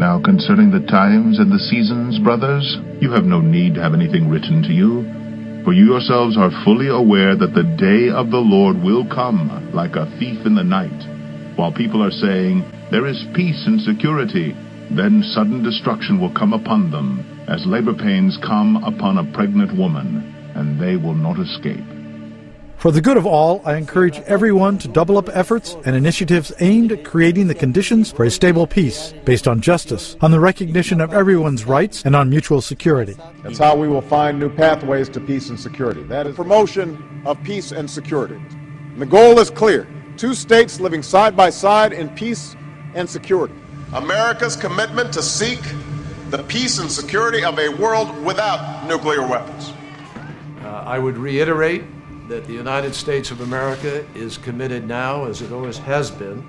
Now concerning the times and the seasons, brothers, you have no need to have anything written to you, for you yourselves are fully aware that the day of the Lord will come like a thief in the night. While people are saying, there is peace and security, then sudden destruction will come upon them, as labor pains come upon a pregnant woman, and they will not escape. For the good of all, I encourage everyone to double up efforts and initiatives aimed at creating the conditions for a stable peace, based on justice, on the recognition of everyone's rights, and on mutual security. That's how we will find new pathways to peace and security. That is promotion of peace and security. And the goal is clear. 2 states living side by side in peace and security. America's commitment to seek the peace and security of a world without nuclear weapons. I would reiterate that the United States of America is committed now, as it always has been,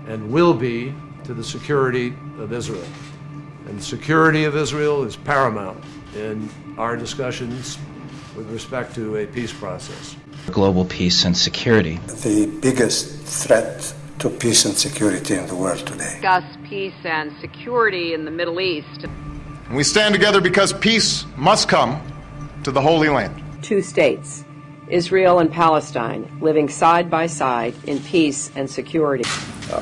and will be, to the security of Israel. And the security of Israel is paramount in our discussions with respect to a peace process. Global peace and security. The biggest threat to peace and security in the world today. Discuss peace and security in the Middle East. And we stand together because peace must come to the Holy Land. 2 states, Israel and Palestine, living side by side in peace and security.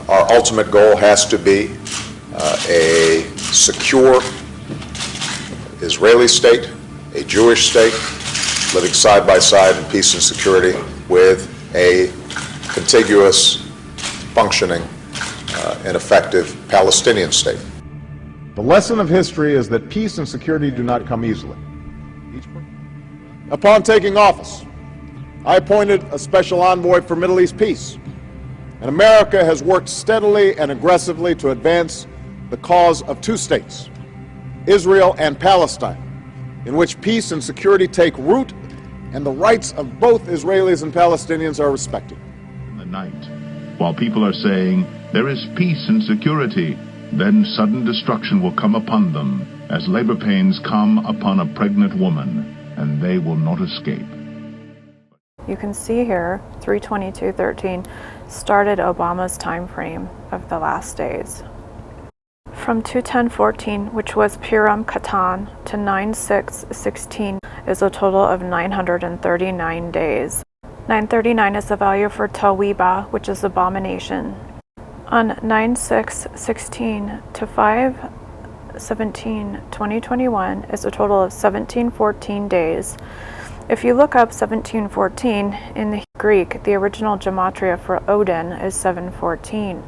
Our ultimate goal has to be a secure Israeli state, a Jewish state, living side by side in peace and security with a contiguous, functioning, and effective Palestinian state. The lesson of history is that peace and security do not come easily. Upon taking office, I appointed a special envoy for Middle East peace, and America has worked steadily and aggressively to advance the cause of 2 states, Israel and Palestine, in which peace and security take root and the rights of both Israelis and Palestinians are respected. In the night, while people are saying, there is peace and security, then sudden destruction will come upon them, as labor pains come upon a pregnant woman, and they will not escape. You can see here, 3/22/13 started Obama's time frame of the last days. From 2/10/14, which was Purim Katan, to 9/6/16 is a total of 939 days. 939 is the value for Tawibah, which is abomination. On 9/6/16 to 5/17/2021 is a total of 1714 days. If you look up 1714 in the Greek, the original Gematria for Odin is 714.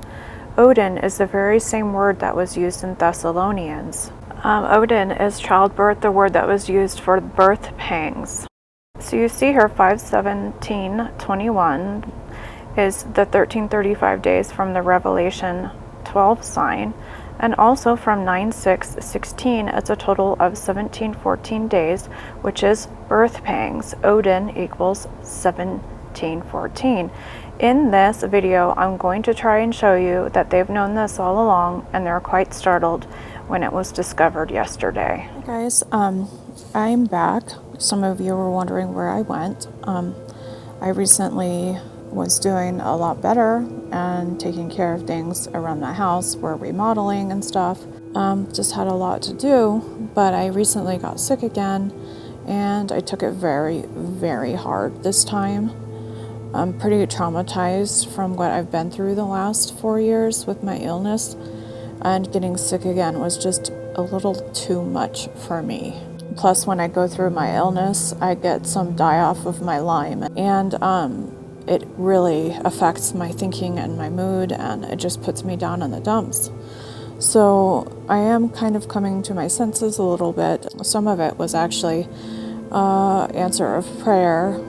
Odin is the very same word that was used in Thessalonians. Odin is childbirth, the word that was used for birth pangs. So you see here 5/17/21 is the 1335 days from the Revelation 12 sign, and also from 9/6/16 it's a total of 1714 days, which is birth pangs. Odin equals 1714. In this video, I'm going to try and show you that they've known this all along, and they're quite startled when it was discovered yesterday. Hey guys, I'm back. Some of you were wondering where I went. I recently was doing a lot better and taking care of things around the house. We're remodeling and stuff. Just had a lot to do, but I recently got sick again, and I took it very, very hard this time. I'm pretty traumatized from what I've been through the last 4 years with my illness, and getting sick again was just a little too much for me. Plus, when I go through my illness, I get some die-off of my Lyme, and it really affects my thinking and my mood, and it just puts me down in the dumps. So I am kind of coming to my senses a little bit. Some of it was actually answer of prayer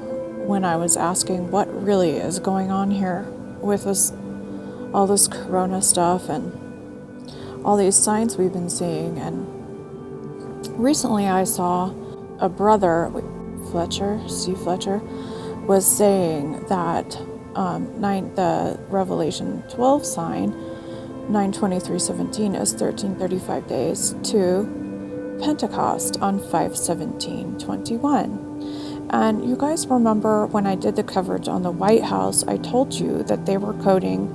when I was asking what really is going on here with this, all this corona stuff and all these signs we've been seeing. And recently I saw a brother, Steve Fletcher, was saying that the Revelation 12 sign, 9/23/17, is 1335 days to Pentecost on 5/17/21. And you guys remember when I did the coverage on the White House, I told you that they were coding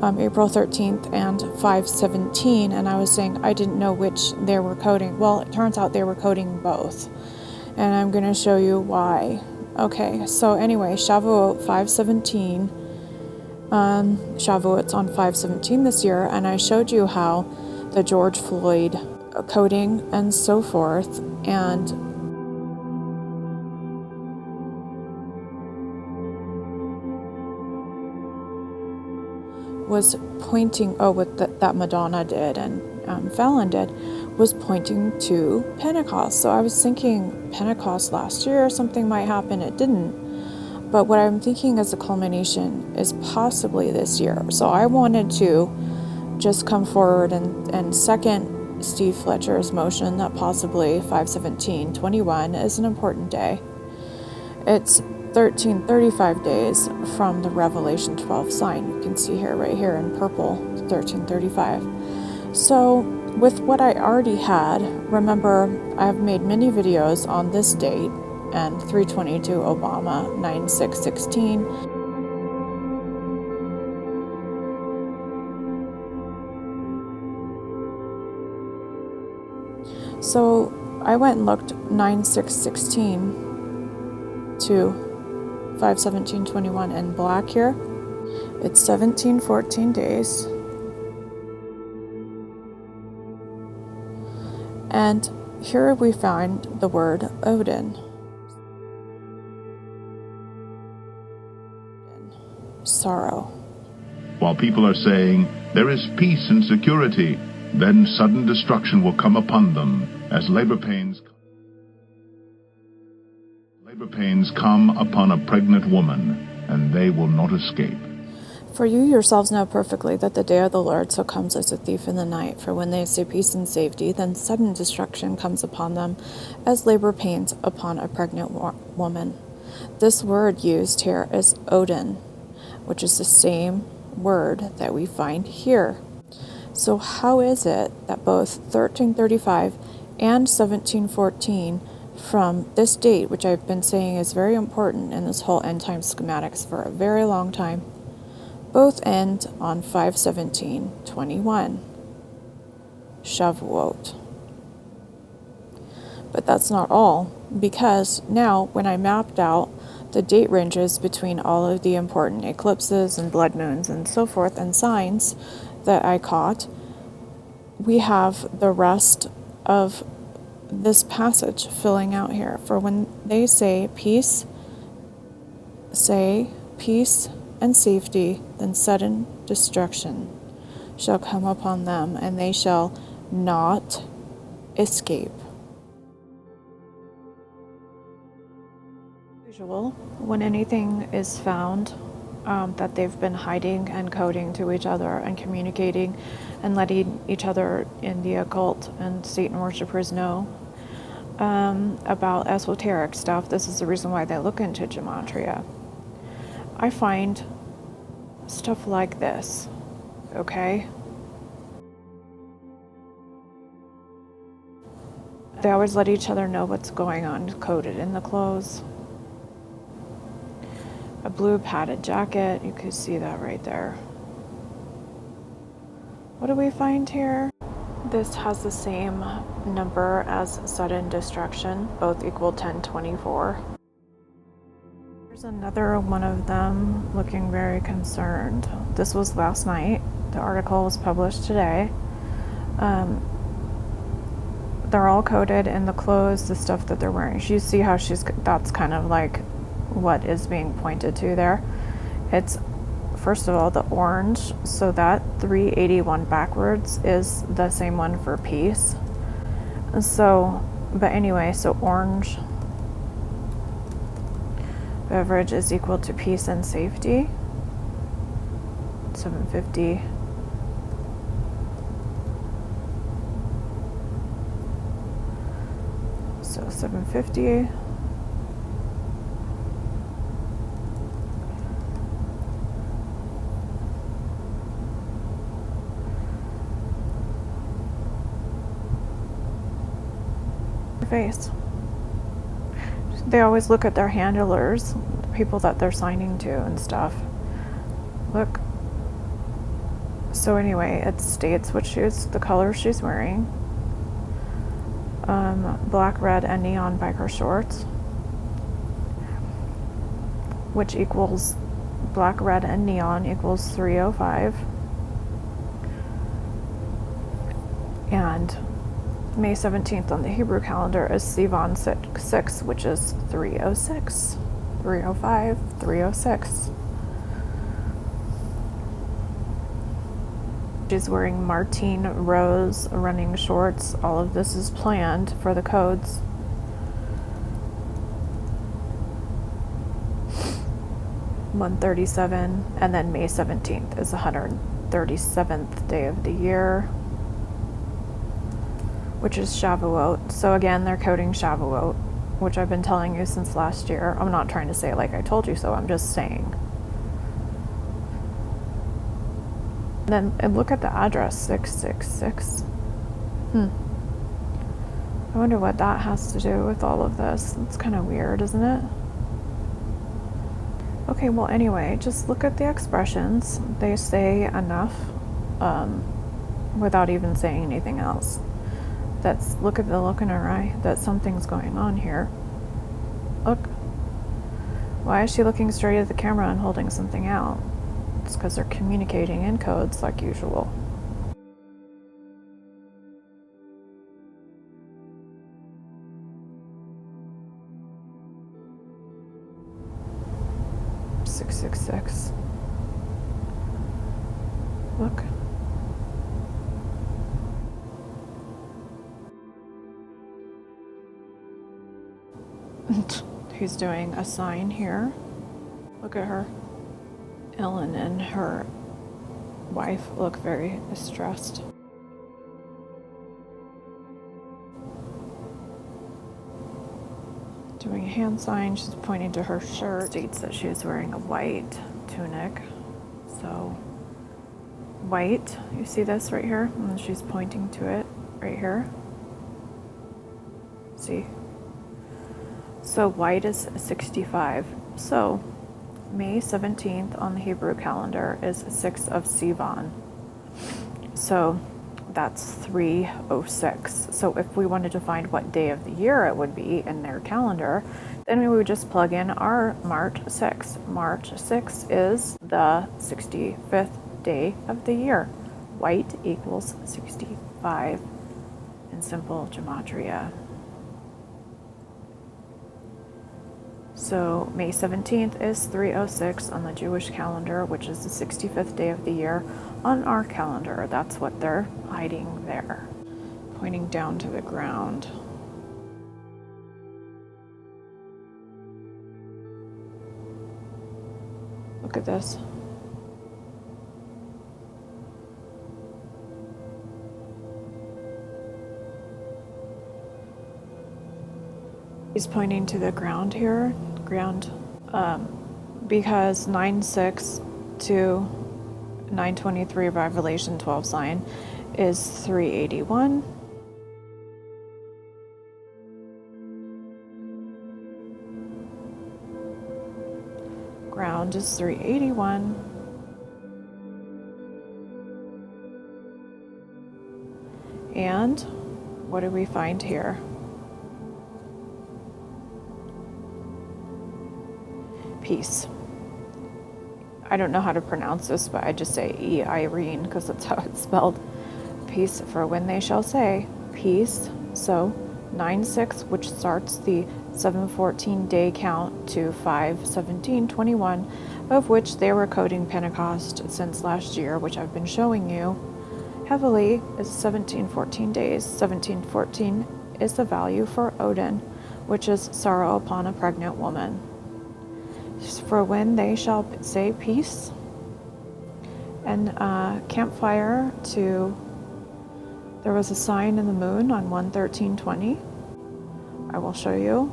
April 13th and 5/17, and I was saying I didn't know which they were coding. Well, it turns out they were coding both, and I'm going to show you why. Okay, so anyway, Shavuot 5/17, Shavuot's on 5/17 this year, and I showed you how the George Floyd coding and so forth, and was pointing, that Madonna did and Fallon did, was pointing to Pentecost. So I was thinking Pentecost last year or something might happen. It didn't. But what I'm thinking as a culmination is possibly this year. So I wanted to just come forward and second Steve Fletcher's motion that possibly 5/17/21 is an important day. It's 1335 days from the Revelation 12 sign. You can see here, right here in purple, 1335. So with what I already had, remember I've made many videos on this date and 322 Obama 9616. So I went and looked 9616 to 5/17/21 in black here. It's 1714 days. And here we find the word Odin. Sorrow. While people are saying, there is peace and security, then sudden destruction will come upon them as labor pains come upon a pregnant woman, and they will not escape. For you yourselves know perfectly that the day of the Lord so comes as a thief in the night. For when they say peace and safety, then sudden destruction comes upon them, as labor pains upon a pregnant woman. This word used here is Odin, which is the same word that we find here. So how is it that both 1335 and 1714 from this date, which I've been saying is very important in this whole end time schematics for a very long time, both end on 5/17/21, Shavuot? But that's not all, because now when I mapped out the date ranges between all of the important eclipses and blood moons and so forth and signs that I caught, we have the rest of this passage filling out here. For when they say peace and safety, then sudden destruction shall come upon them, and they shall not escape. Usual, when anything is found that they've been hiding and coding to each other and communicating and letting each other in the occult and Satan worshippers know about esoteric stuff, this is the reason why they look into Gematria. I find stuff like this, okay? They always let each other know what's going on, coded in the clothes. A blue padded jacket, you could see that right there. What do we find here? This has the same number as sudden destruction, both equal 1024. Here's another one of them looking very concerned. This was last night. The article was published today. They're all coded in the clothes, the stuff that they're wearing. You see how that's kind of like what is being pointed to there. It's, first of all, the orange, so that 381 backwards is the same one for peace. So, but anyway, so orange beverage is equal to peace and safety. 750. So 750. Face. They always look at their handlers, the people that they're signing to and stuff. Look. So anyway, it states the color she's wearing. Black, red, and neon biker shorts, which equals black, red, and neon equals 305. And May 17th on the Hebrew calendar is Sivan 6, which is 306, 305, 306. She's wearing Martine Rose running shorts. All of this is planned for the codes. $137, and then May 17th is the 137th day of the year, which is Shavuot. So again, they're coding Shavuot, which I've been telling you since last year. I'm not trying to say like I told you so, I'm just saying. And look at the address, 666. I wonder what that has to do with all of this. It's kind of weird, isn't it? Okay, well anyway, just look at the expressions. They say enough without even saying anything else. Look at the look in her eye, that something's going on here. Look. Why is she looking straight at the camera and holding something out? It's because they're communicating in codes like usual. $666. Look. He's doing a sign here. Look at her. Ellen and her wife look very distressed. Doing a hand sign, she's pointing to her shirt. States that she is wearing a white tunic. So, white, you see this right here? And she's pointing to it right here. See? So white is 65. So, May 17th on the Hebrew calendar is 6 of Sivan. So that's 306. So if we wanted to find what day of the year it would be in their calendar, then we would just plug in our March 6. March 6 is the 65th day of the year. White equals 65 in simple Gematria. So May 17th is 306 on the Jewish calendar, which is the 65th day of the year on our calendar. That's what they're hiding there, pointing down to the ground. Look at this. He's pointing to the ground here, because 9:6 to 9:23 of Revelation 12 sign is 381. Ground is 381. And what do we find here? Peace. I don't know how to pronounce this, but I just say E-Irene because that's how it's spelled. Peace, for when they shall say peace. So 9/6, which starts the 714 day count to 5/17/21, of which they were coding Pentecost since last year, which I've been showing you heavily, is 1714 days. 1714 is the value for Odin, which is sorrow upon a pregnant woman. For when they shall say peace, and campfire to, there was a sign in the moon on 1/13/20. I will show you.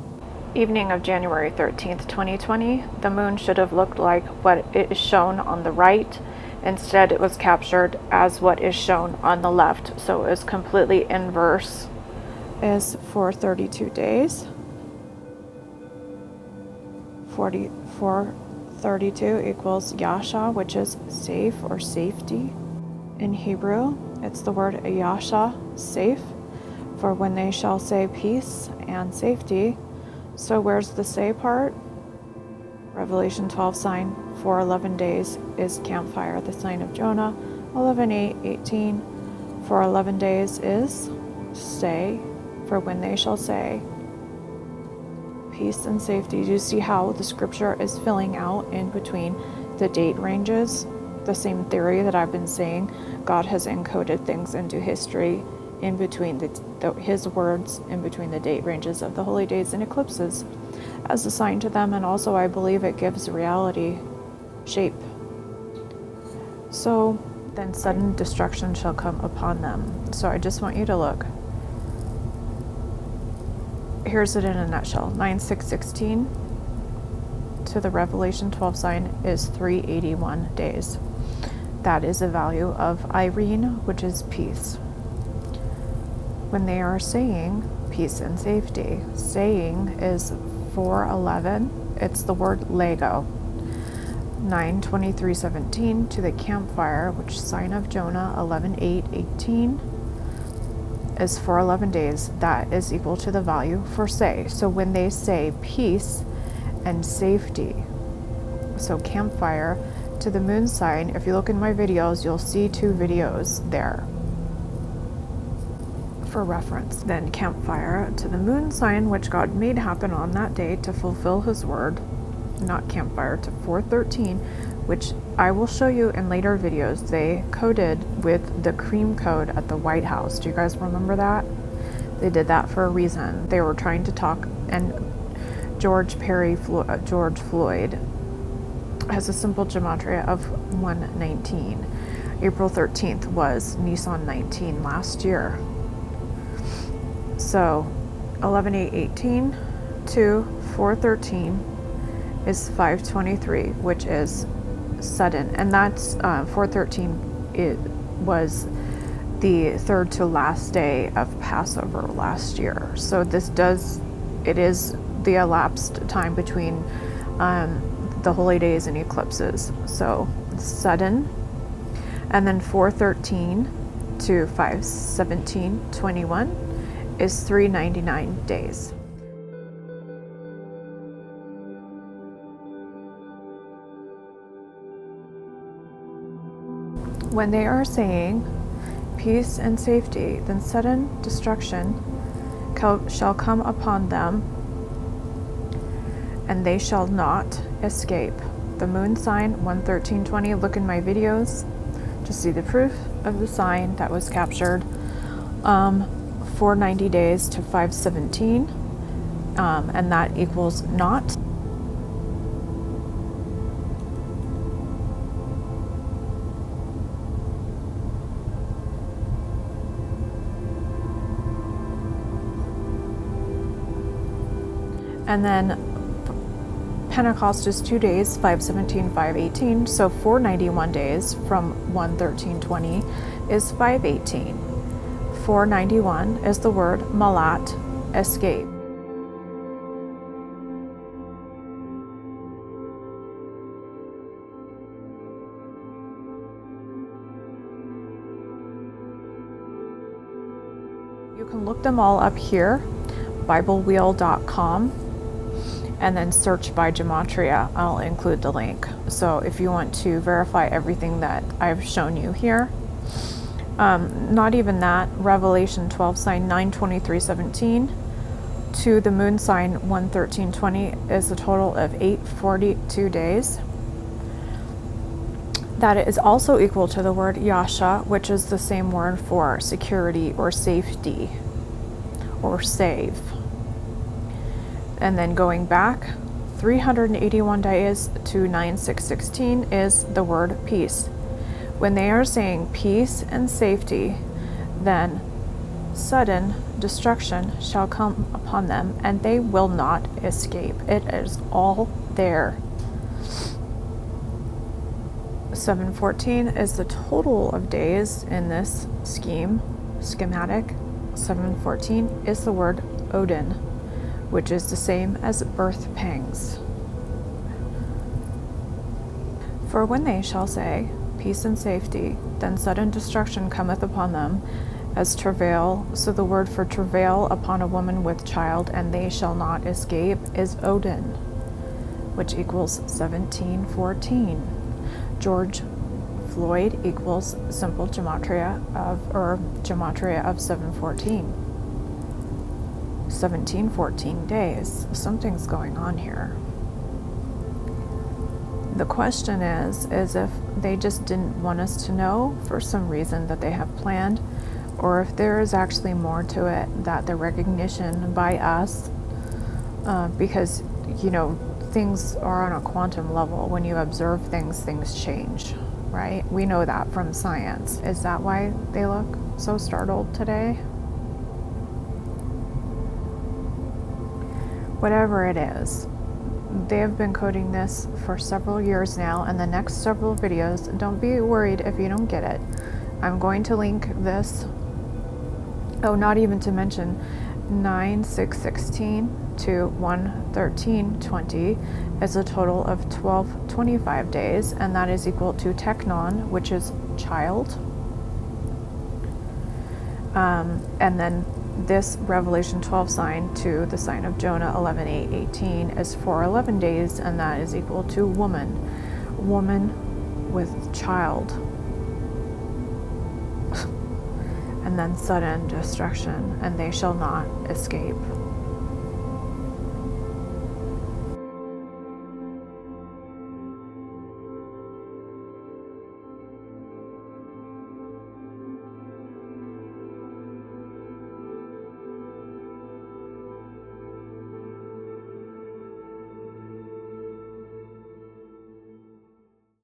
Evening of January 13th, 2020, the moon should have looked like what it is shown on the right. Instead, it was captured as what is shown on the left. So it is completely inverse. Is for 32 days. 432 equals Yasha, which is safe or safety. In Hebrew, it's the word yasha, safe, for when they shall say peace and safety. So where's the say part? Revelation 12 sign for 11 days is campfire, the sign of Jonah. 11:8:18 for 11 days is say, for when they shall say peace and safety. Do you see how the scripture is filling out in between the date ranges? The same theory that I've been saying. God has encoded things into history in between his words, in between the date ranges of the holy days and eclipses as a sign to them, and also I believe it gives reality shape. So then sudden destruction shall come upon them. So I just want you to look. Here's it in a nutshell. 9/6/16 to the Revelation 12 sign is 381 days. That is a value of Irene, which is peace. When they are saying peace and safety, saying is 4:11. It's the word Lego. 9/23/17 to the campfire, which sign of Jonah. 11:8/18 is for 11 days. That is equal to the value for say. So when they say peace and safety, so campfire to the moon sign, if you look in my videos, you'll see 2 videos there for reference. Then campfire to the moon sign, which God made happen on that day to fulfill his word. Not campfire to 4:13, which I will show you in later videos. They coded with the cream code at the White House. Do you guys remember that? They did that for a reason. They were trying to talk, and George Floyd has a simple gematria of 119. April 13th was Nissan 19 last year. So 11/8/18 to 4:13 is 523, which is sudden, and that's 4:13. It was the third to last day of Passover last year. So it is the elapsed time between the holy days and eclipses. So sudden, and then 4:13 to 5/17/21 is 399 days. When they are saying peace and safety, then sudden destruction shall come upon them, and they shall not escape. The moon sign 11320. Look in my videos to see the proof of the sign that was captured. 490 days to 517, and that equals not. And then Pentecost is 2 days, 517, 518. So 491 days from 11320 is 518. 491 is the word malat, escape. You can look them all up here, biblewheel.com, and then search by Gematria. I'll include the link. So if you want to verify everything that I've shown you here, not even that, Revelation 12 sign 9:23/17 to the moon sign 1:13/20 is a total of 842 days. That is also equal to the word yasha, which is the same word for security or safety or save. And then going back 381 days to 9/6/16 is the word peace. When they are saying peace and safety, then sudden destruction shall come upon them, and they will not escape. It is all there. 714 is the total of days in this schematic. 714 is the word Odin, which is the same as birth pangs. For when they shall say peace and safety. Then sudden destruction cometh upon them as travail. So the word for travail upon a woman with child, and they shall not escape, is Odin, which equals 1714. George Floyd equals simple gematria of 714. 1714 days. Something's going on here. The question is if they just didn't want us to know for some reason that they have planned, or if there is actually more to it, that the recognition by us, because, you know, things are on a quantum level. When you observe things, things change, right? We know that from science. Is that why they look so startled today? Whatever it is, they have been coding this for several years now, and the next several videos, don't be worried if you don't get it. I'm going to link this. Oh, not even to mention 9/6/16 to 1/13/20 is a total of 1225 days, and that is equal to Technon, which is child. And then this Revelation 12 sign to the sign of Jonah 11:8/18 is 411 days, and that is equal to woman. Woman with child. And then sudden destruction, and they shall not escape.